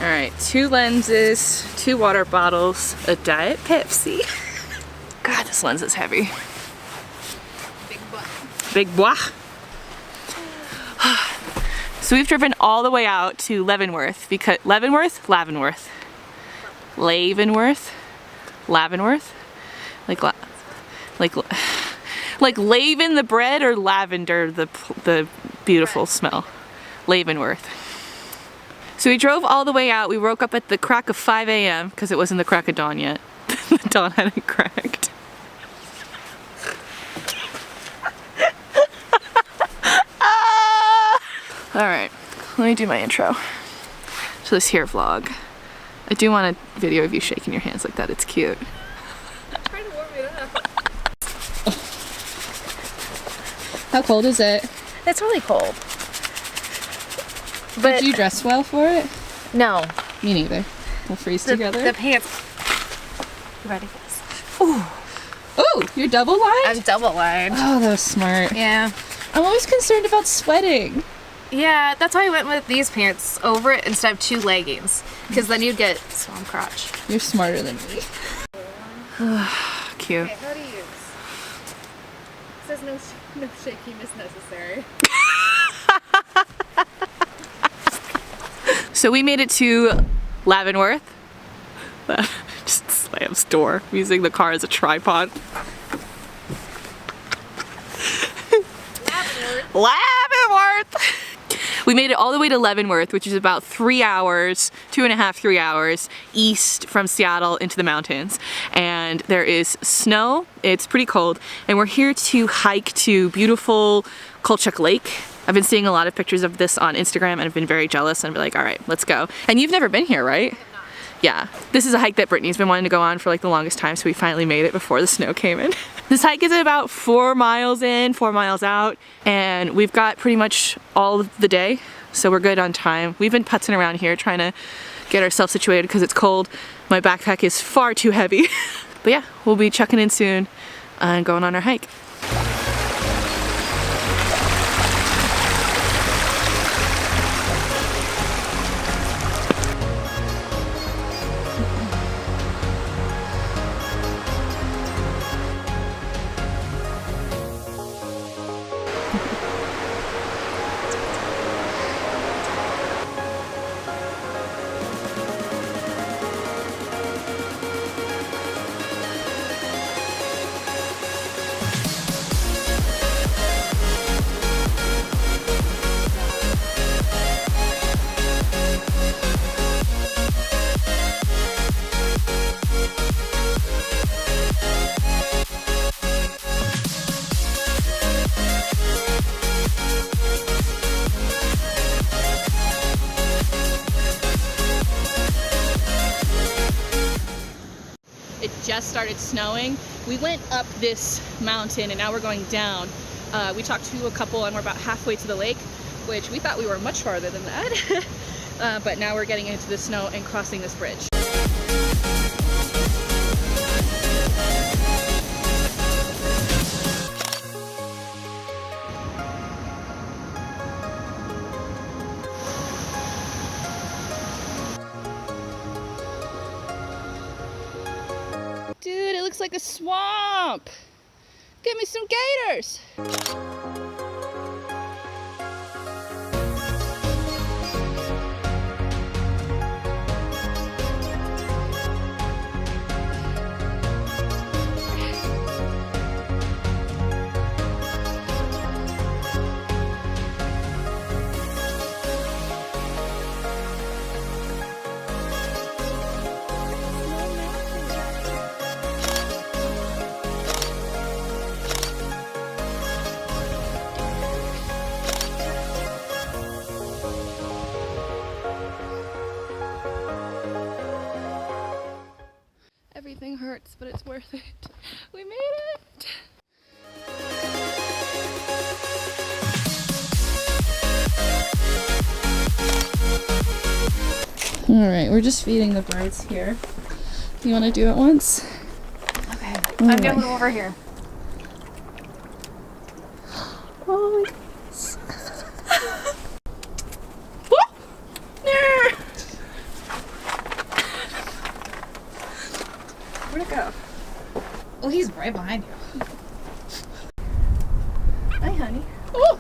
Alright, 2 lenses, 2 water bottles, a Diet Pepsi. God, this lens is heavy. Big butt. Big bois. So we've driven all the way out to Leavenworth because Leavenworth? Lavenworth. Like Laven the bread or lavender the beautiful smell. Leavenworth. So we drove all the way out. We woke up at the crack of 5 a.m. because it wasn't the crack of dawn yet. The dawn hadn't cracked. Alright, let me do my intro to this here vlog. I do want a video of you shaking your hands like that, it's cute. Trying to warm it up. How cold is it? It's really cold. But Did you dress well for it? no. Me neither. We'll freeze together. The pants. You ready for this? Ooh. Oh, you're double lined? I'm double lined. Oh, that was smart. Yeah. I'm always concerned about sweating. Yeah, that's why I went with these pants over it instead of 2 leggings. Because then you'd get swamp crotch. You're smarter than me. Cute. Okay, how to use? It says no shaking is necessary. So we made it to Leavenworth. Just slams door, using the car as a tripod. Leavenworth! We made it all the way to Leavenworth, which is about 3 hours, 2.5, 3 hours east from Seattle into the mountains. And there is snow, it's pretty cold, and we're here to hike to beautiful Colchuck Lake. I've been seeing a lot of pictures of this on Instagram and I've been very jealous and be like, all right, let's go. And you've never been here, right? Yeah. This is a hike that Brittany's been wanting to go on for like the longest time, so we finally made it before the snow came in. This hike is about 4 miles in, 4 miles out, and we've got pretty much all of the day, so we're good on time. We've been putzing around here trying to get ourselves situated because it's cold. My backpack is far too heavy. But yeah, we'll be checking in soon and going on our hike. It just started snowing. We went up this mountain and now we're going down. We talked to a couple and we're about halfway to the lake, which we thought we were much farther than that. But now we're getting into the snow and crossing this bridge. Dude, it looks like a swamp. Get me some gators. Everything hurts, but it's worth it. We made it! Alright, we're just feeding the birds here. You want to do it once? Okay. I'm going over here. Oh my goodness. Oh, he's right behind you. Hi, honey. Oh!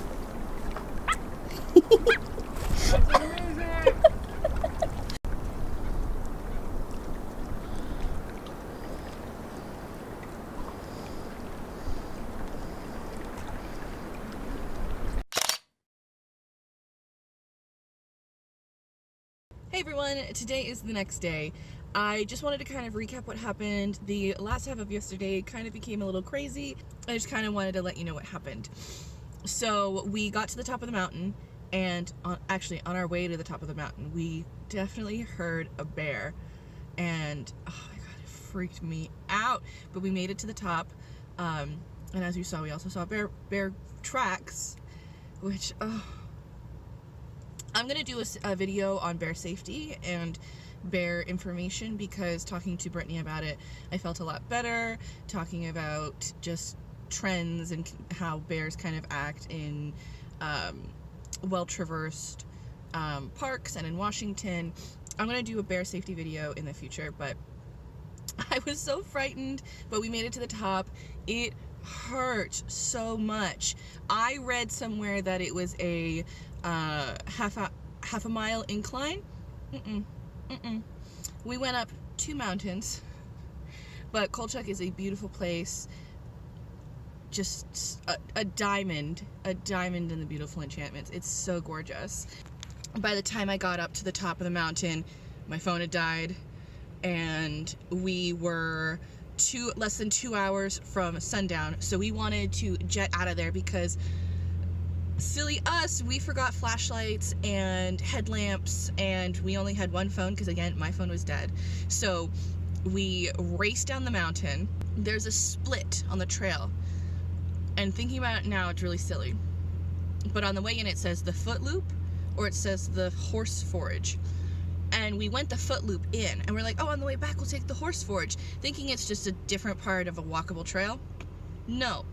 Hey everyone, today is the next day. I just wanted to kind of recap what happened. The last half of yesterday kind of became a little crazy. I just kind of wanted to let you know what happened. So we got to the top of the mountain, and actually on our way to the top of the mountain, we definitely heard a bear. And oh my god, it freaked me out. But we made it to the top, and as you saw, we also saw bear tracks, which I'm gonna do a video on bear safety and bear information, because talking to Brittany about it, I felt a lot better, talking about just trends and how bears kind of act in well-traversed parks and in Washington. I'm gonna do a bear safety video in the future, but I was so frightened, but we made it to the top. It hurt so much. I read somewhere that it was a half a mile incline. We went up 2 mountains, but Colchuck is a beautiful place, just a diamond in the beautiful Enchantments. It's so gorgeous. By the time I got up to the top of the mountain, my phone had died, and we were less than 2 hours from sundown, so we wanted to jet out of there because silly us, we forgot flashlights and headlamps, and we only had one phone because, again, my phone was dead. So we raced down the mountain. There's a split on the trail, and thinking about it now, it's really silly, but on the way in it says the foot loop, or it says the horse forage. And we went the foot loop in, and we're like, oh, on the way back we'll take the horse forage, thinking it's just a different part of a walkable trail. No,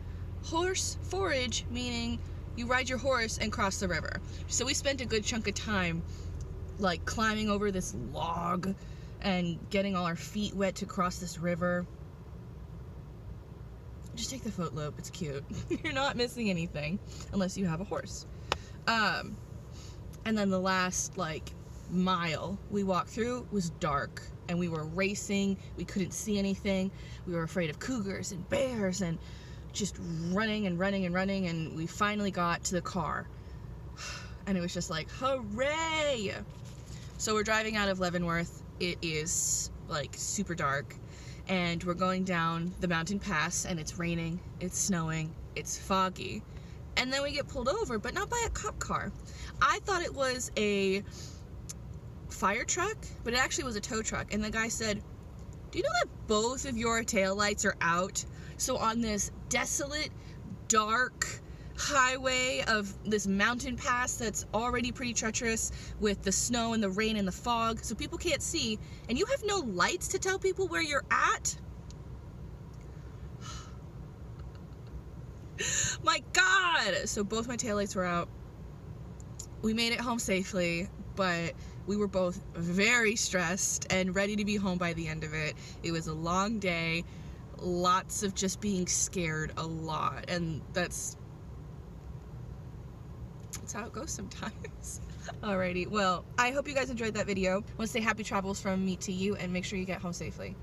horse forage meaning you ride your horse and cross the river. So we spent a good chunk of time like climbing over this log and getting all our feet wet to cross this river. Just take the foot loop, it's cute. You're not missing anything unless you have a horse. And then the last like mile we walked through was dark, and we were racing. We couldn't see anything. We were afraid of cougars and bears and just running and running and running, and we finally got to the car, and it was just like, hooray! So we're driving out of Leavenworth. It is like super dark, and we're going down the mountain pass, and it's raining, it's snowing, it's foggy, and then we get pulled over, but not by a cop car. I thought it was a fire truck, but it actually was a tow truck, and the guy said, do you know that both of your taillights are out? So on this desolate, dark highway of this mountain pass that's already pretty treacherous with the snow and the rain and the fog, so people can't see, and you have no lights to tell people where you're at? My God! So both my taillights were out. We made it home safely, but we were both very stressed and ready to be home by the end of it. It was a long day, lots of just being scared a lot, and that's how it goes sometimes. Alrighty, well, I hope you guys enjoyed that video. I want to say happy travels from me to you, and make sure you get home safely.